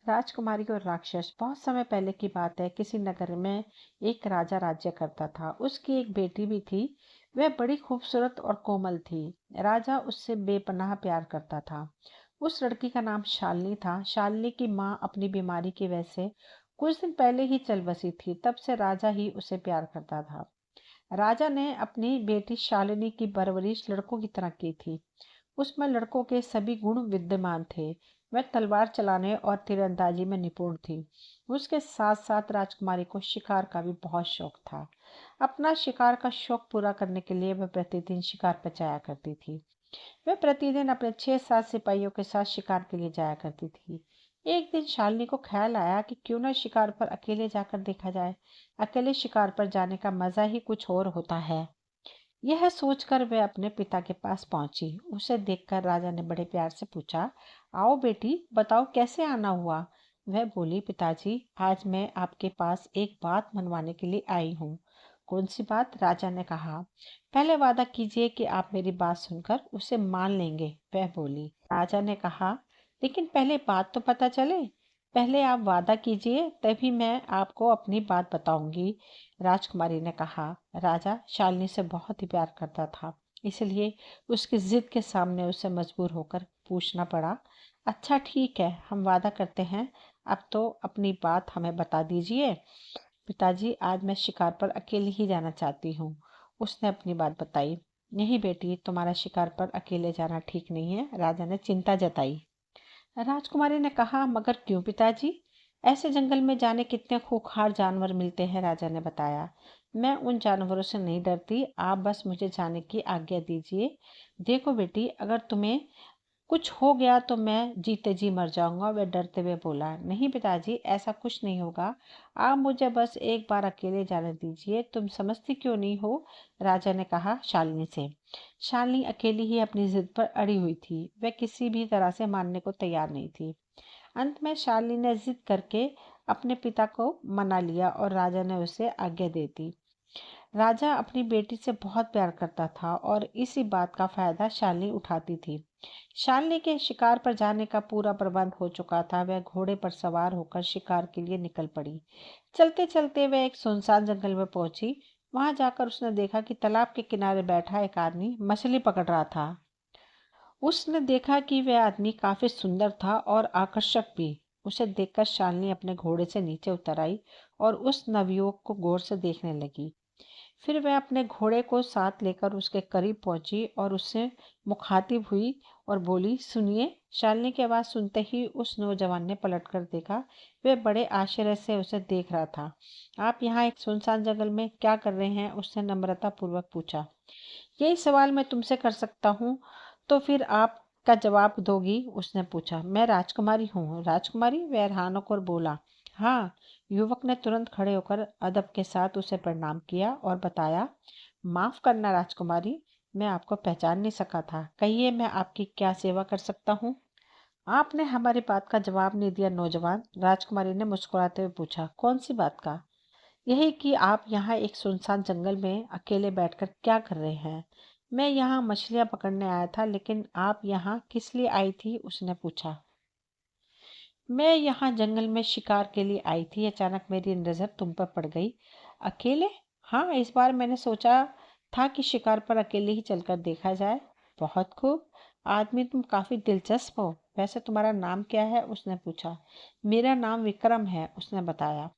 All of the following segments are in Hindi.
राजकुमारी और राक्षस। बहुत समय पहले की बात है। किसी नगर में एक राजा राज्य करता था। उसकी एक बेटी भी थी। वह बड़ी खूबसूरत और कोमल थी। राजा उससे बेपनाह प्यार करता था। उस लड़की का नाम शालिनी था। शालिनी की माँ अपनी बीमारी की वजह से कुछ दिन पहले ही चल बसी थी। तब से राजा ही उसे प्यार करता था। राजा ने अपनी बेटी शालिनी की परवरिश लड़कों की तरह की थी। उसमें लड़कों के सभी गुण विद्यमान थे। वह तलवार चलाने और तीरंदाजी में निपुण थी। उसके साथ साथ राजकुमारी को शिकार का भी बहुत शौक था। अपना शिकार का शौक पूरा करने के लिए वह प्रतिदिन शिकार पर जाया करती थी। वह प्रतिदिन अपने 6-7 सिपाहियों के साथ शिकार के लिए जाया करती थी। एक दिन शालिनी को ख्याल आया कि क्यों न शिकार पर अकेले जाकर देखा जाए। अकेले शिकार पर जाने का मजा ही कुछ और होता है। यह सोचकर वह अपने पिता के पास पहुंची। उसे देखकर राजा ने बड़े प्यार से पूछा, आओ बेटी, बताओ कैसे आना हुआ। वह बोली, पिताजी, आज मैं आपके पास एक बात मनवाने के लिए आई हूँ। कौन सी बात? राजा ने कहा। पहले वादा कीजिए कि आप मेरी बात सुनकर उसे मान लेंगे, वह बोली। राजा ने कहा, लेकिन पहले बात तो पता चले। पहले आप वादा कीजिए, तभी मैं आपको अपनी बात बताऊंगी, राजकुमारी ने कहा। राजा शालिनी से बहुत ही प्यार करता था, इसलिए उसकी जिद के सामने उसे मजबूर होकर पूछना पड़ा। अच्छा ठीक है, हम वादा करते हैं। अब तो अपनी बात हमें बता दीजिए। पिताजी, आज मैं शिकार पर अकेले ही जाना चाहती हूँ, उसने अपनी बात बताई। नहीं बेटी, तुम्हारा शिकार पर अकेले जाना ठीक नहीं है, राजा ने चिंता जताई। राजकुमारी ने कहा, मगर क्यों पिताजी? ऐसे जंगल में जाने कितने खूंखार जानवर मिलते हैं, राजा ने बताया। मैं उन जानवरों से नहीं डरती, आप बस मुझे जाने की आज्ञा दीजिए। देखो बेटी, अगर तुम्हें कुछ हो गया तो मैं जीते जी मर जाऊंगा, वह डरते हुए बोला। नहीं पिताजी, ऐसा कुछ नहीं होगा। आप मुझे बस एक बार अकेले जाने दीजिए। तुम समझती क्यों नहीं हो, राजा ने कहा शालिनी से। शालिनी अकेली ही अपनी जिद पर अड़ी हुई थी। वह किसी भी तरह से मानने को तैयार नहीं थी। अंत में शालिनी ने जिद करके अपने पिता को मना लिया और राजा ने उसे आज्ञा दे दी। राजा अपनी बेटी से बहुत प्यार करता था और इसी बात का फायदा शालिनी उठाती थी। शालिनी के शिकार पर जाने का पूरा प्रबंध हो चुका था। वह घोड़े पर सवार होकर शिकार के लिए निकल पड़ी। चलते चलते वह एक सुनसान जंगल में पहुंची। वहां जाकर उसने देखा कि तालाब के किनारे बैठा एक आदमी मछली पकड़ रहा था। उसने देखा कि वह आदमी काफी सुंदर था और आकर्षक भी। उसे देखकर शालिनी अपने घोड़े से नीचे उतर आई और उस नवयुवक को गौर से देखने लगी। फिर वह अपने घोड़े को साथ लेकर उसके करीब पहुंची और उससे मुखातिब हुई और बोली, सुनिए। शालिनी की आवाज़ सुनते ही उस नौजवान ने पलटकर देखा। वह बड़े आश्चर्य से उसे देख रहा था। आप यहाँ एक सुनसान जंगल में क्या कर रहे हैं, उसने नम्रता पूर्वक पूछा। यही सवाल मैं तुमसे कर सकता हूँ, तो फिर आप का जवाब दोगी, उसने पूछा। मैं राजकुमारी हूँ। राजकुमारी? वह हैरान होकर बोला। हाँ। युवक ने तुरंत खड़े होकर अदब के साथ उसे प्रणाम किया और बताया, माफ करना राजकुमारी, मैं आपको पहचान नहीं सका था। कहिए, मैं आपकी क्या सेवा कर सकता हूँ? आपने हमारी बात का जवाब नहीं दिया, नौजवान, राजकुमारी ने मुस्कुराते हुए पूछा। कौन सी बात का? यही कि आप यहाँ एक सुनसान जंगल में अकेले बैठकर क्या कर रहे हैं। मैं यहाँ मछलियाँ पकड़ने आया था, लेकिन आप यहाँ किस लिए आई थी, उसने पूछा। मैं यहाँ जंगल में शिकार के लिए आई थी। अचानक मेरी नज़र तुम पर पड़ गई। अकेले? हाँ, इस बार मैंने सोचा था कि शिकार पर अकेले ही चलकर देखा जाए। बहुत खूब। आदमी, तुम काफी दिलचस्प हो। वैसे तुम्हारा नाम क्या है, उसने पूछा। मेरा नाम विक्रम है, उसने बताया।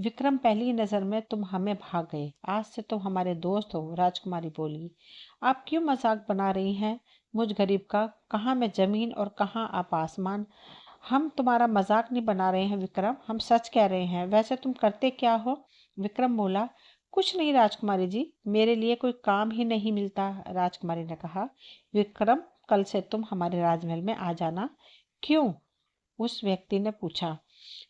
विक्रम, पहली नजर में तुम हमें भाग गए। आज से तुम हमारे दोस्त हो, राजकुमारी बोली। आप क्यों मजाक बना रही हैं मुझ गरीब का? कहाँ मैं जमीन और कहाँ आप आसमान। हम तुम्हारा मजाक नहीं बना रहे हैं विक्रम, हम सच कह रहे हैं। वैसे तुम करते क्या हो? विक्रम बोला। कुछ नहीं राजकुमारी जी, मेरे लिए कोई काम ही नहीं मिलता, राजकुमारी ने कहा। विक्रम, कल से तुम हमारे राजमहल में आ जाना। क्यों? उस व्यक्ति ने पूछा।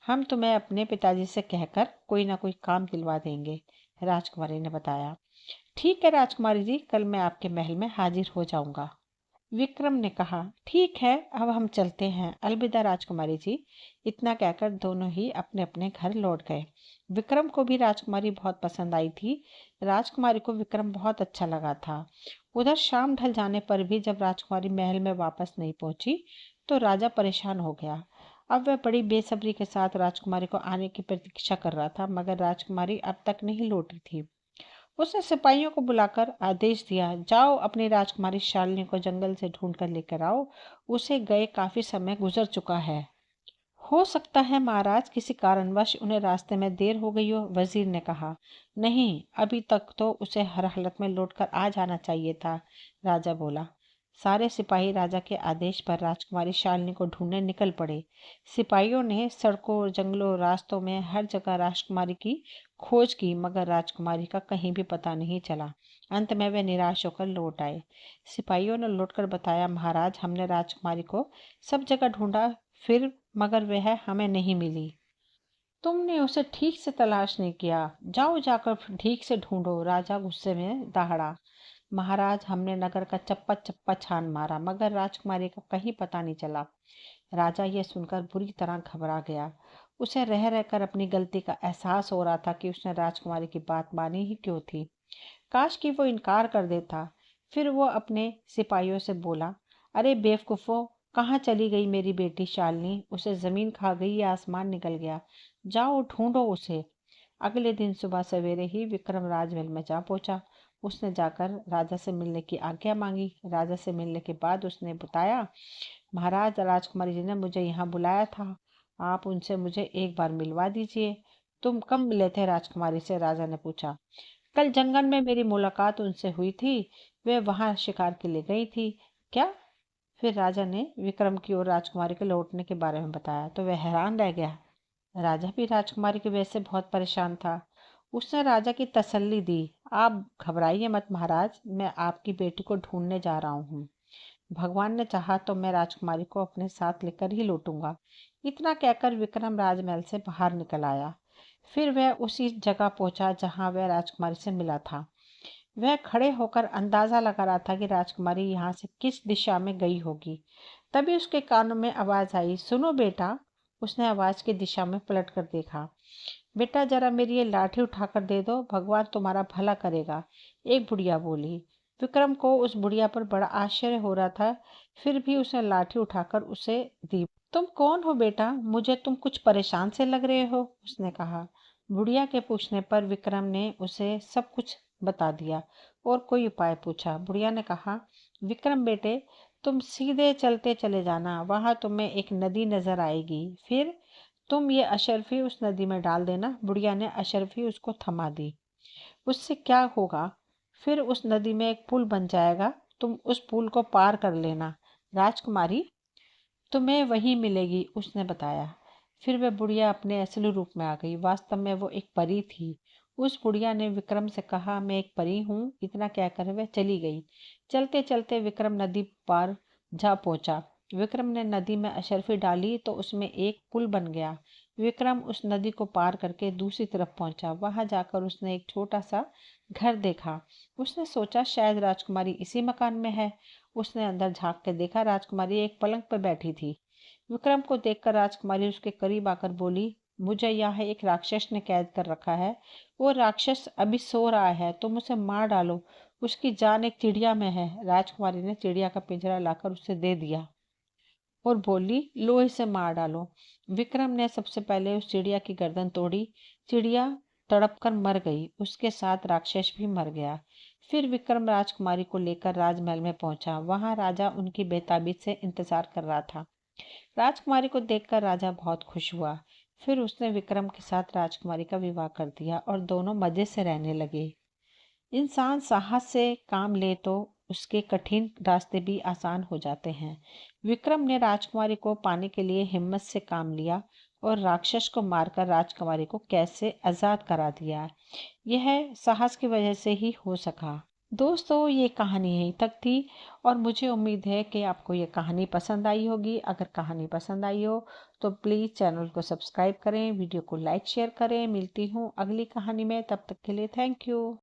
हम तुम्हें अपने पिताजी से कहकर कोई ना कोई काम दिलवा देंगे, राजकुमारी ने बताया। ठीक है राजकुमारी जी, कल मैं आपके महल में हाजिर हो जाऊंगा, विक्रम ने कहा। ठीक है, अब हम चलते हैं। अलविदा राजकुमारी जी। इतना कहकर दोनों ही अपने अपने घर लौट गए। विक्रम को भी राजकुमारी बहुत पसंद आई थी। राजकुमारी को विक्रम बहुत अच्छा लगा था। उधर शाम ढल जाने पर भी जब राजकुमारी महल में वापस नहीं पहुंची तो राजा परेशान हो गया। अब वह बड़ी बेसब्री के साथ राजकुमारी को आने की प्रतीक्षा कर रहा था, मगर राजकुमारी अब तक नहीं लौटी थी। उसने सिपाहियों को बुलाकर आदेश दिया, जाओ अपनी राजकुमारी शालिनी को जंगल से ढूंढ कर लेकर आओ। उसे गए काफी समय गुजर चुका है। हो सकता है महाराज किसी कारणवश उन्हें रास्ते में देर हो गई हो, वजीर ने कहा। नहीं, अभी तक तो उसे हर हालत में लौटकर आ जाना चाहिए था, राजा बोला। सारे सिपाही राजा के आदेश पर राजकुमारी शालिनी को ढूंढने निकल पड़े। सिपाहियों ने सड़कों, जंगलों, रास्तों में हर जगह राजकुमारी की खोज की, मगर राजकुमारी का कहीं भी पता नहीं चला। अंत में वे निराश होकर लौट आए। सिपाहियों ने लौटकर बताया, महाराज, हमने राजकुमारी को सब जगह ढूंढा, फिर मगर वह हमें नहीं मिली। तुमने उसे ठीक से तलाश नहीं किया, जाओ जाकर ठीक से ढूंढो, राजा गुस्से में दहाड़ा। महाराज, हमने नगर का चप्पा चप्पा छान मारा, मगर राजकुमारी का कहीं पता नहीं चला। राजा यह सुनकर बुरी तरह घबरा गया। उसे रह रहकर अपनी गलती का एहसास हो रहा था कि उसने राजकुमारी की बात मानी ही क्यों थी। काश कि वो इनकार कर देता। फिर वो अपने सिपाहियों से बोला, अरे बेवकूफ़ों, कहाँ चली गई मेरी बेटी शालिनी? उसे ज़मीन खा गई या आसमान निकल गया? जाओ ढूंढो उसे। अगले दिन सुबह सवेरे ही विक्रम राजमहल में जा पहुंचा। उसने जाकर राजा से मिलने की आज्ञा मांगी। राजा से मिलने के बाद उसने बताया, महाराज, राजकुमारी जी ने मुझे यहाँ बुलाया था, आप उनसे मुझे एक बार मिलवा दीजिए। तुम कब मिले थे राजकुमारी से? राजा ने पूछा। कल जंगल में मेरी मुलाकात उनसे हुई थी, वे वहां शिकार के लिए गई थी। क्या? फिर राजा ने विक्रम की और राजकुमारी के लौटने के बारे में बताया तो वह हैरान रह गया। राजा भी राजकुमारी की वजह से बहुत परेशान था। उसने राजा की तसल्ली दी, आप घबराइए मत महाराज, मैं आपकी बेटी को ढूंढने जा रहा हूँ। भगवान ने चाहा तो मैं राजकुमारी को अपने साथ लेकर ही लौटूंगा। इतना कहकर विक्रम राजमहल से बाहर निकल आया। फिर वह उसी जगह पहुंचा जहां वह राजकुमारी से मिला था। वह खड़े होकर अंदाजा लगा रहा था कि राजकुमारी यहाँ से किस दिशा में गई होगी। तभी उसके कानों में आवाज आई, सुनो बेटा। उसने आवाज की दिशा में पलट कर देखा। बेटा, जरा मेरी ये लाठी उठाकर दे दो, भगवान तुम्हारा भला करेगा, एक बुढ़िया बोली। विक्रम को उस बुढ़िया पर बड़ा आश्चर्य हो रहा था, फिर भी उसने लाठी उठाकर उसे दी। तुम कौन हो बेटा? मुझे तुम कुछ परेशान से लग रहे हो, उसने कहा। बुढ़िया के पूछने पर विक्रम ने उसे सब कुछ बता दिया और कोई उपाय पूछा। बुढ़िया ने कहा, विक्रम बेटे, तुम सीधे चलते चले जाना, वहां तुम्हें एक नदी नजर आएगी, फिर तुम ये अशर्फी उस नदी में डाल देना। बुढ़िया ने अशर्फी उसको थमा दी। उससे क्या होगा? फिर उस नदी में एक पुल बन जाएगा, तुम उस पुल को पार कर लेना। राजकुमारी तुम्हें वहीं मिलेगी, उसने बताया। फिर वह बुढ़िया अपने असली रूप में आ गई। वास्तव में वो एक परी थी। उस बुढ़िया ने विक्रम से कहा, मैं एक परी हूँ। इतना कहकर वह चली गई। चलते चलते विक्रम नदी पार जा पहुंचा। विक्रम ने नदी में अशर्फी डाली तो उसमें एक पुल बन गया। विक्रम उस नदी को पार करके दूसरी तरफ पहुंचा। वहां जाकर उसने एक छोटा सा घर देखा। उसने सोचा शायद राजकुमारी इसी मकान में है। उसने अंदर झांक के देखा, राजकुमारी एक पलंग पर बैठी थी। विक्रम को देखकर राजकुमारी उसके करीब आकर बोली, मुझे यहाँ एक राक्षस ने कैद कर रखा है। वो राक्षस अभी सो रहा है, तुम उसे मार डालो, उसकी जान एक चिड़िया में है। राजकुमारी ने चिड़िया का पिंजरा लाकर उसे दे दिया और बोली, लो इसे मार डालो। विक्रम ने सबसे पहले उस चिड़िया की गर्दन तोड़ी। चिड़िया तड़प कर मर गई, उसके साथ राक्षस भी मर गया। फिर विक्रम राजकुमारी को लेकर राजमहल में पहुंचा। वहां राजा उनकी बेताबी से इंतजार कर रहा था। राजकुमारी को देखकर राजा बहुत खुश हुआ। फिर उसने विक्रम के साथ राजकुमारी का विवाह कर दिया और दोनों मजे से रहने लगे। इंसान साहस से काम ले तो उसके कठिन रास्ते भी आसान हो जाते हैं। विक्रम ने राजकुमारी को पाने के लिए हिम्मत से काम लिया और राक्षस को मारकर राजकुमारी को कैद से आजाद करा दिया। यह साहस की वजह से ही हो सका। दोस्तों, ये कहानी यहीं तक थी और मुझे उम्मीद है कि आपको ये कहानी पसंद आई होगी। अगर कहानी पसंद आई हो तो प्लीज़ चैनल को सब्सक्राइब करें, वीडियो को लाइक शेयर करें। मिलती हूँ अगली कहानी में, तब तक के लिए थैंक यू।